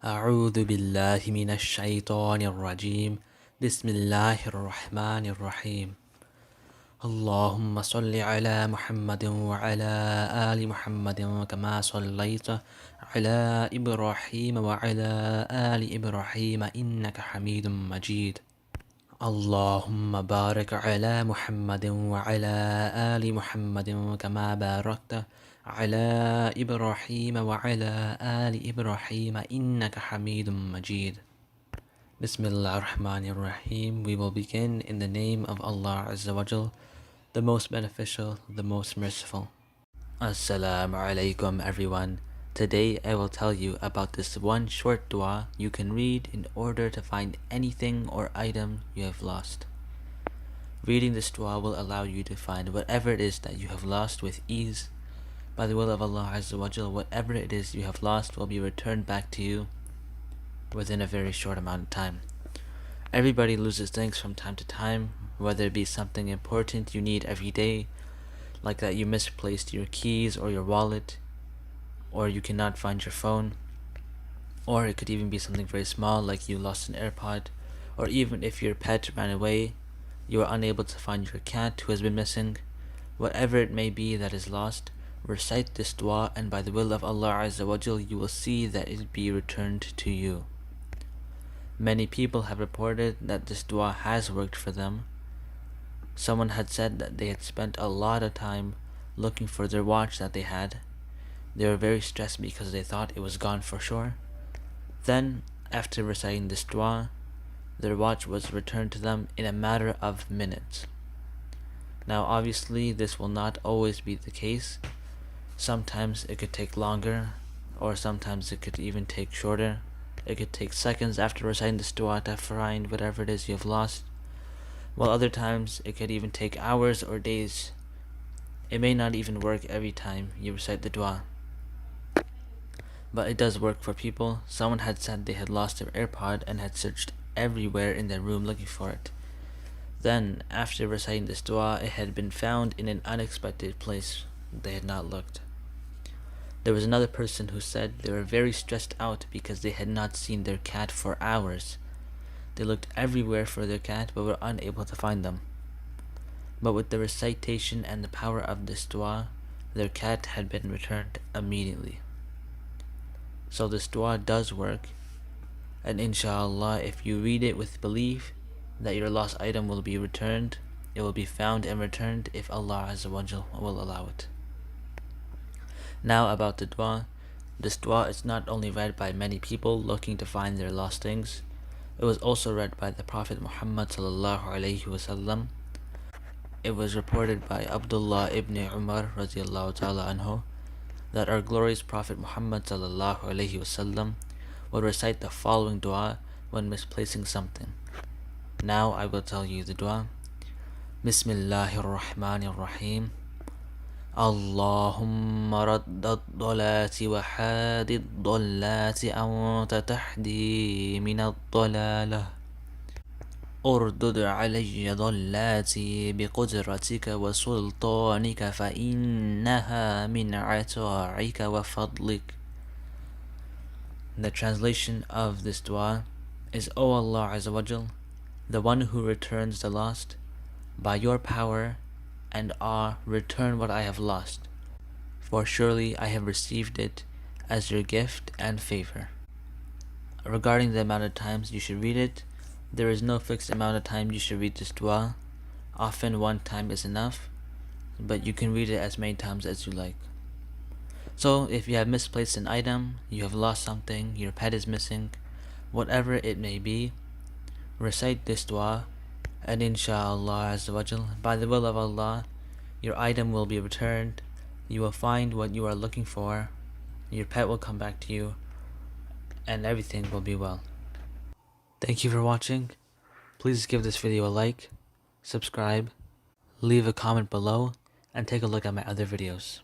أعوذ بالله من الشيطان الرجيم بسم الله الرحمن الرحيم اللهم صل على محمد وعلى آل محمد كما صليت على إبراهيم وعلى آل إبراهيم إنك حميد مجيد اللهم بارك على محمد وعلى آل محمد كما باركت على إبراهيم وعلى آل إبراهيم إنك حميد مجيد. Bismillah ar-Rahman ar-Rahim. We will begin in the name of Allah Azza wa Jal, the most beneficial, the most merciful. Assalamu alaikum everyone. Today I will tell you about this one short dua you can read in order to find anything or item you have lost. Reading this dua will allow you to find whatever it is that you have lost with ease. By the will of Allah Azza wa Jal, whatever it is you have lost will be returned back to you within a very short amount of time. Everybody loses things from time to time, whether it be something important you need every day, like that you misplaced your keys or your wallet, or you cannot find your phone, or it could even be something very small like you lost an AirPod, or even if your pet ran away, you are unable to find your cat who has been missing. Whatever it may be that is lost, recite this dua, and by the will of Allah Azza wa Jal, you will see that it will be returned to you. Many people have reported that this dua has worked for them. Someone had said that they had spent a lot of time looking for their watch that they had. They were very stressed because they thought it was gone for sure. Then, after reciting this dua, their watch was returned to them in a matter of minutes. Now obviously this will not always be the case. Sometimes it could take longer, or sometimes it could even take shorter. It could take seconds after reciting this dua to find whatever it is you have lost, while other times it could even take hours or days. It may not even work every time you recite the dua, but it does work for people. Someone had said they had lost their AirPod and had searched everywhere in their room looking for it. Then, after reciting this dua, it had been found in an unexpected place they had not looked. There was another person who said they were very stressed out because they had not seen their cat for hours. They looked everywhere for their cat but were unable to find them. But with the recitation and the power of this dua, their cat had been returned immediately. So this dua does work, and inshallah, if you read it with belief that your lost item will be returned, it will be found and returned if Allah Azza wa Jal will allow it. Now about the dua. This dua is not only read by many people looking to find their lost things, it was also read by the Prophet Muhammad sallallahu alaihi wasallam. It was reported by Abdullah ibn Umar radiallahu ta'ala anhu that our glorious Prophet Muhammad sallallahu alaihi wasallam would recite the following dua when misplacing something. Now I will tell you the dua. Bismillahir Rahmanir Rahim. اللهم رد الضلات وحاد الضلات أنت تحدي من الضلالة أردد علي ضلاتي بقدرتك وسلطانك فإنها من عطائك وفضلك. The translation of this dua is, O Allah Azza wa Jal, the one who returns the lost, by your power and return what I have lost, for surely I have received it as your gift and favor. Regarding the amount of times you should read it, there is no fixed amount of time you should read this dua. Often one time is enough, but you can read it as many times as you like. So if you have misplaced an item, you have lost something, your pet is missing, whatever it may be, recite this dua, and inshallah Azza wa Jal, by the will of Allah, your item will be returned, you will find what you are looking for, your pet will come back to you, and everything will be well. Thank you for watching. Please give this video a like, subscribe, leave a comment below, and take a look at my other videos.